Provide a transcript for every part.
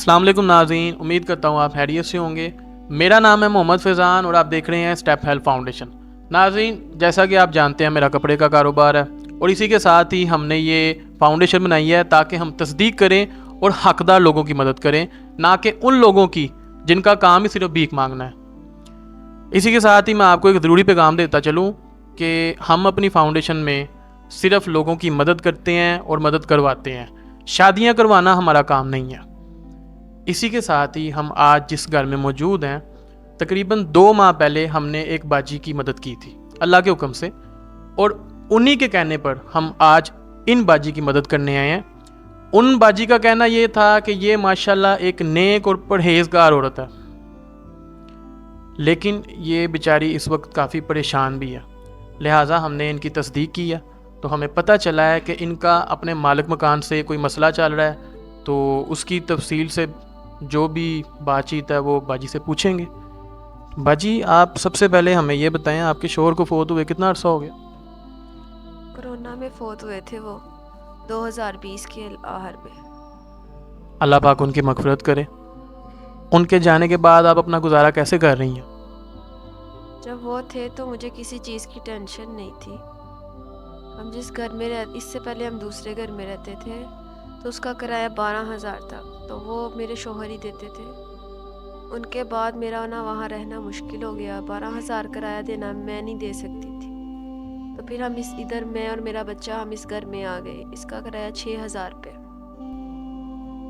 अस्सलाम वालेकुम नाज़रीन, उम्मीद करता हूँ आप खैरियत से होंगे। मेरा नाम है मोहम्मद फैज़ान और आप देख रहे हैं स्टेप हेल्प फाउंडेशन। नाज़रीन, जैसा कि आप जानते हैं मेरा कपड़े का कारोबार है और इसी के साथ ही हमने ये फाउंडेशन बनाई है ताकि हम तस्दीक करें और हकदार लोगों की मदद करें, ना कि उन लोगों की जिनका काम ही सिर्फ भीख मांगना है। इसी के साथ ही मैं आपको एक ज़रूरी पैगाम देता चलूँ कि हम अपनी फाउंडेशन में सिर्फ लोगों की मदद करते हैं और मदद करवाते हैं। शादियाँ करवाना हमारा काम नहीं है। इसी के साथ ही हम आज जिस घर में मौजूद हैं, तकरीबन 2 माह पहले हमने एक बाजी की मदद की थी अल्लाह के हुक्म से, और उन्हीं के कहने पर हम आज इन बाजी की मदद करने आए हैं। उन बाजी का कहना ये था कि ये माशाल्लाह एक नेक और परहेजगार औरत है, लेकिन ये बेचारी इस वक्त काफ़ी परेशान भी है। लिहाजा हमने इनकी तस्दीक की है तो हमें पता चला है कि इनका अपने मालिक मकान से कोई मसला चल रहा है, तो उसकी तफसील से जो भी बातचीत है वो बाजी से पूछेंगे। बाजी, आप सबसे पहले हमें ये बताएं, आपके शोहर को फोत हुए कितना अर्सा हो गया? कोरोना में फोत हुए थे वो 2020 के आखिर में। अल्लाह पाक उनकी मगफरत करे। उनके जाने के बाद आप अपना गुजारा कैसे कर रही हैं? जब वो थे तो मुझे किसी चीज़ की टेंशन नहीं थी। हम जिस घर में इससे पहले हम दूसरे घर में रहते थे तो उसका किराया 12,000 था, तो वो मेरे शोहर ही देते थे। उनके बाद मेरा ना वहाँ रहना मुश्किल हो गया। 12,000 किराया देना मैं नहीं दे सकती थी, तो फिर हम इधर मैं और मेरा बच्चा हम इस घर में आ गए। इसका किराया 6,000 रुपये।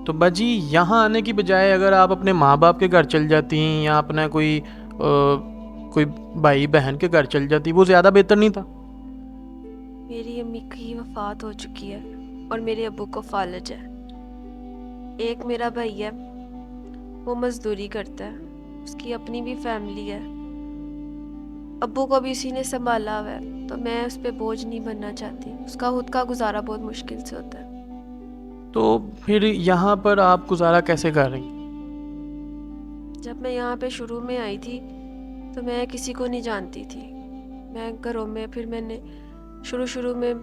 तो बाजी, यहाँ आने की बजाय अगर आप अपने माँ बाप के घर चल जाती या अपना कोई भाई बहन के घर चल जाती, वो ज़्यादा बेहतर नहीं था? मेरी अम्मी की वफ़ात हो चुकी है और मेरे अब्बू को फालज है। एक मेरा भाई है, वो मज़दूरी करता है, उसकी अपनी भी फैमिली है। अब्बू को भी उसी ने संभाला हुआ है, तो मैं उस पर बोझ नहीं बनना चाहती। उसका खुद का गुजारा बहुत मुश्किल से होता है। तो फिर यहाँ पर आप गुजारा कैसे कर रही? जब मैं यहाँ पे शुरू में आई थी तो मैं किसी को नहीं जानती थी। मैं घरों में फिर मैंने शुरू में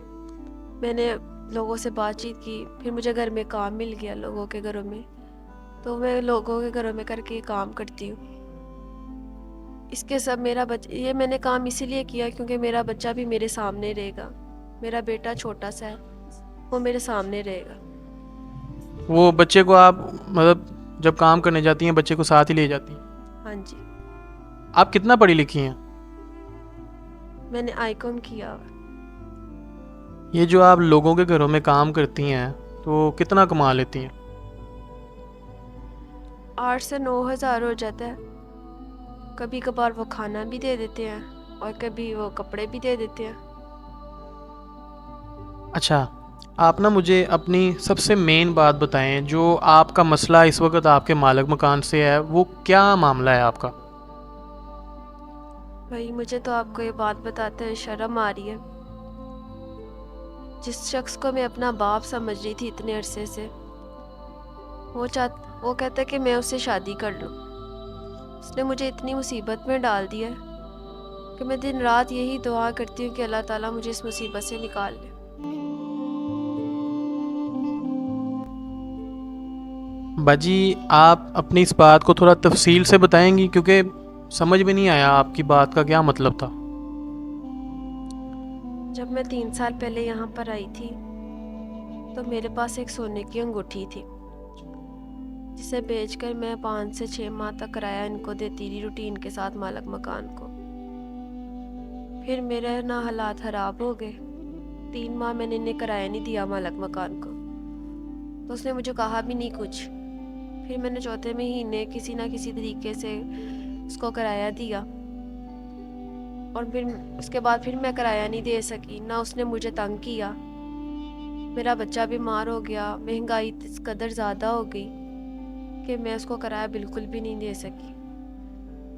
मैंने लोगों से बातचीत की, फिर मुझे घर में काम मिल गया लोगों के घरों में, तो मैं लोगों के घरों में करके काम करती हूँ। इसके सब ये मैंने काम इसीलिए किया क्योंकि मेरा बच्चा भी मेरे सामने रहेगा। मेरा बेटा छोटा सा है, वो मेरे सामने रहेगा। वो बच्चे को आप मतलब जब काम करने जाती हैं बच्चे को साथ ही ले जाती हैं? हाँ जी, आप कितना पढ़ी लिखी हैं? मैंने आईकॉम किया हुआ। ये जो आप लोगों के घरों में काम करती हैं तो कितना कमा लेती हैं? 8 से 9 हज़ार हो जाता है। कभी कभार वो खाना भी दे देते हैं और कभी वो कपड़े भी दे देते हैं। अच्छा, आप ना मुझे अपनी सबसे मेन बात बताएं, जो आपका मसला इस वक्त आपके मालिक मकान से है, वो क्या मामला है आपका? भाई, मुझे तो आपको ये बात बताते हुए शर्म आ रही है। जिस शख्स को मैं अपना बाप समझ रही थी इतने अरसे से, वो कहता है कि मैं उससे शादी कर लूँ। उसने मुझे इतनी मुसीबत में डाल दिया है कि मैं दिन रात यही दुआ करती हूँ कि अल्लाह ताला मुझे इस मुसीबत से निकाल ले। बाजी, आप अपनी इस बात को थोड़ा तफसील से बताएंगी, क्योंकि समझ में नहीं आया आपकी बात का क्या मतलब था। जब मैं 3 साल पहले यहाँ पर आई थी तो मेरे पास एक सोने की अंगूठी थी, जिसे बेचकर मैं 5 से 6 माह तक किराया इनको देती रही रूटीन के साथ मालिक मकान को। फिर मेरे ना हालात ख़राब हो गए। 3 माह मैंने इन्हें किराया नहीं दिया मालिक मकान को, तो उसने मुझे कहा भी नहीं कुछ। फिर मैंने चौथे महीने किसी ना किसी तरीके से उसको किराया दिया, और फिर उसके बाद फिर मैं किराया नहीं दे सकी, ना उसने मुझे तंग किया। मेरा बच्चा बीमार हो गया, महंगाई इस कदर ज़्यादा हो गई कि मैं उसको किराया बिल्कुल भी नहीं दे सकी।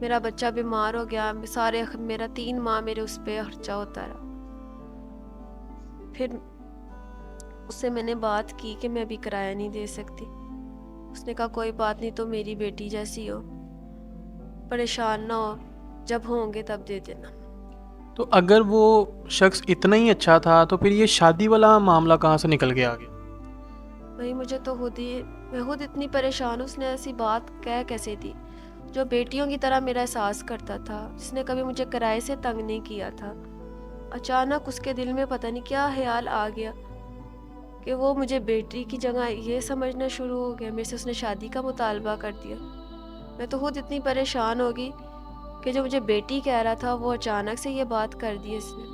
मेरा बच्चा बीमार हो गया, मेरा 3 माह मेरे उस पर खर्चा होता रहा। फिर उससे मैंने बात की कि मैं अभी किराया नहीं दे सकती। उसने कहा कोई बात नहीं, तो मेरी बेटी जैसी हो, परेशान ना हो, जब होंगे तब दे देना। तो अगर वो शख्स इतना ही अच्छा था तो फिर ये शादी वाला मामला कहाँ से निकल के आ गया? भाई मुझे तो मैं खुद इतनी परेशान हूँ। उसने ऐसी बात कह कैसे दी, जो बेटियों की तरह मेरा एहसास करता था, जिसने कभी मुझे किराए से तंग नहीं किया था। अचानक उसके दिल में पता नहीं क्या ख्याल आ गया कि वो मुझे बेटी की जगह ये समझना शुरू हो गया। मेरे से उसने शादी का मुतालबा कर दिया। मैं तो खुद इतनी परेशान हो गई कि जो मुझे बेटी कह रहा था वो अचानक से ये बात कर दी इसने।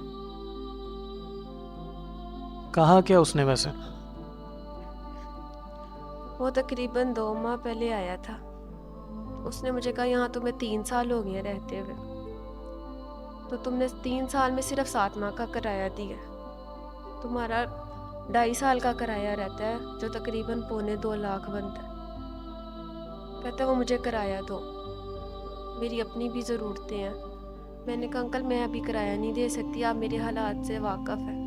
कहा क्या उसने वैसे? वो तकरीबन 2 माह पहले आया था। उसने मुझे कहा यहाँ तुम्हें 3 साल हो गए रहते हुए, तो तुमने 3 साल में सिर्फ 7 माह का किराया दिया। तुम्हारा 2.5 साल का किराया रहता है, जो तकरीबन 2.25 लाख बनता है। कहता है वो मुझे किराया दो, मेरी अपनी भी ज़रूरतें हैं। मैंने कहा अंकल मैं अभी किराया नहीं दे सकती, आप मेरे हालात से वाकिफ़ हैं।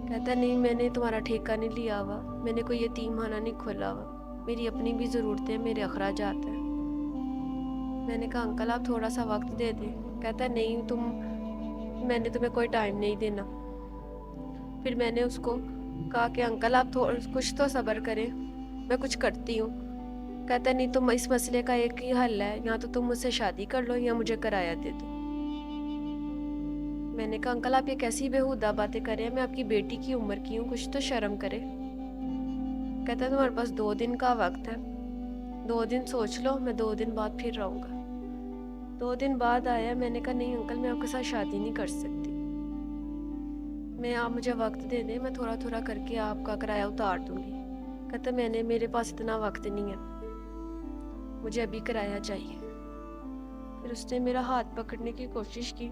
कहता है नहीं, मैंने तुम्हारा ठेका नहीं लिया हुआ, मैंने कोई यतीमखाना नहीं खोला हुआ, मेरी अपनी भी ज़रूरतें, मेरे अखराजात हैं। मैंने कहा अंकल आप थोड़ा सा वक्त दे दें। कहता है नहीं मैंने तुम्हें कोई टाइम नहीं देना। फिर मैंने उसको कहा कि अंकल आप कुछ तो सब्र करें, मैं कुछ करती हूँ। कहता है नहीं, तुम इस मसले का एक ही हल है, या तो तुम मुझसे शादी कर लो या मुझे किराया दे दो। मैंने कहा अंकल आप ये कैसी बेहुदा बातें कर रहे हैं, मैं आपकी बेटी की उम्र की हूँ, कुछ तो शर्म करे। कहता है तुम्हारे पास 2 दिन का वक्त है, 2 दिन सोच लो, मैं 2 दिन बाद फिर रहूँगा। 2 दिन बाद आया। मैंने कहा नहीं अंकल मैं आपके साथ शादी नहीं कर सकती, आप मुझे वक्त दे दें, मैं थोड़ा थोड़ा करके आपका किराया उतार दूंगी। कहता मेरे पास इतना वक्त नहीं है, मुझे अभी किराया चाहिए। फिर उसने मेरा हाथ पकड़ने की कोशिश की।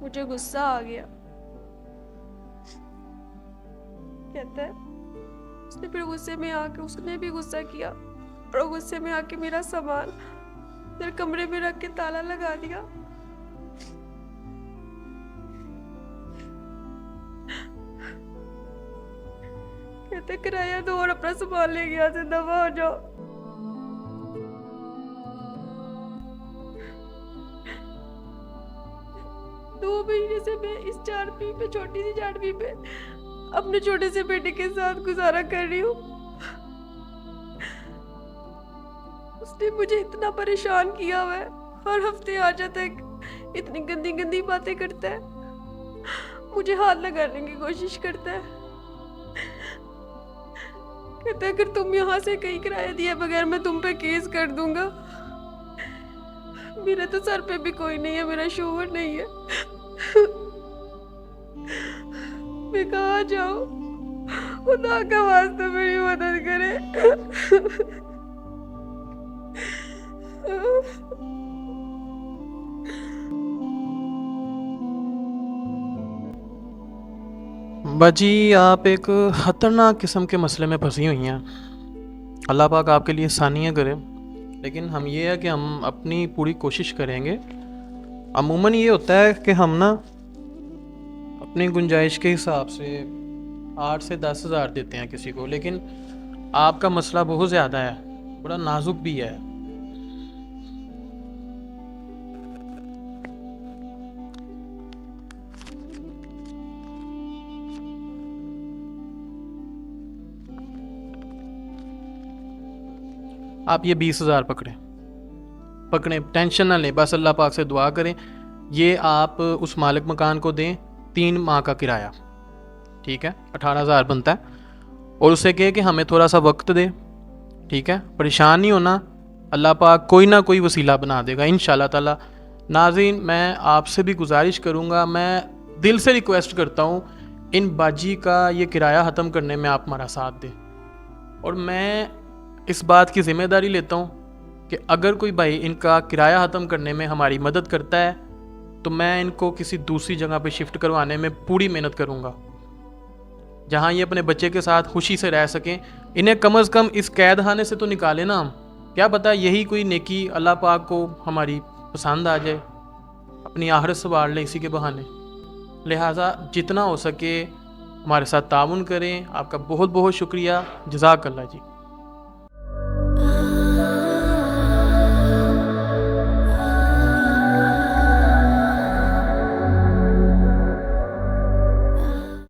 मुझे गुस्सा आ गया। कहता है उसने फिर गुस्से में आके उसने भी गुस्सा किया, और गुस्से में आके मेरा सामान मेरे कमरे में रख के ताला लगा दिया। कहते किराया दो और अपना सामान ले गया से दफा हो जाओ। दो महीने से मैं इस चारपी पे, छोटी सी चारपी पे अपने छोटे से बेटे के साथ गुजारा कर रही हूँ। उसने मुझे इतना परेशान किया हुआ है, हर हफ्ते आ जाता है, इतनी गंदी गंदी बातें करता है, मुझे हाथ लगाने की कोशिश करता है। कहता है अगर तुम यहाँ से कहीं किराया दिए बगैर मैं तुम पे केस कर दूंगा। मेरे तो सर पे भी कोई नहीं है, मेरा शोहर नहीं है, मैं कहाँ जाऊँ? खुदा का वास्ता मेरी मदद करे। बाजी आप एक खतरनाक किस्म के मसले में फंसी हुई हैं। अल्लाह पाक आपके लिए आसानियाँ करे, लेकिन हम ये है कि हम अपनी पूरी कोशिश करेंगे। अमूमन ये होता है कि हम ना अपनी गुंजाइश के हिसाब से 8 से 10 हज़ार देते हैं किसी को, लेकिन आपका मसला बहुत ज़्यादा है, बड़ा नाजुक भी है। आप ये 20 हज़ार पकड़ें, टेंशन ना लें, बस अल्लाह पाक से दुआ करें। ये आप उस मालिक मकान को दें 3 माह का किराया, ठीक है, 18 हज़ार बनता है, और उससे कहे कि हमें थोड़ा सा वक्त दे, ठीक है, परेशान नहीं होना, अल्लाह पाक कोई ना कोई वसीला बना देगा इंशाल्लाह ताला। नाज़रीन मैं आपसे भी गुजारिश करूँगा, मैं दिल से रिक्वेस्ट करता हूँ, इन बाजी का ये किराया ख़त्म करने में आप हमारा साथ दें। और मैं इस बात की ज़िम्मेदारी लेता हूँ कि अगर कोई भाई इनका किराया ख़त्म करने में हमारी मदद करता है तो मैं इनको किसी दूसरी जगह पे शिफ्ट करवाने में पूरी मेहनत करूँगा, जहाँ ये अपने बच्चे के साथ खुशी से रह सकें। इन्हें कम से कम इस कैद खाने से तो निकालें ना हम, क्या पता यही कोई नेकी अल्लाह पाक को हमारी पसंद आ जाए, अपनी आखिरत संवार लें इसी के बहाने। लिहाजा जितना हो सके हमारे साथ ताउन करें। आपका बहुत बहुत शुक्रिया, जज़ाकल्लाह जी।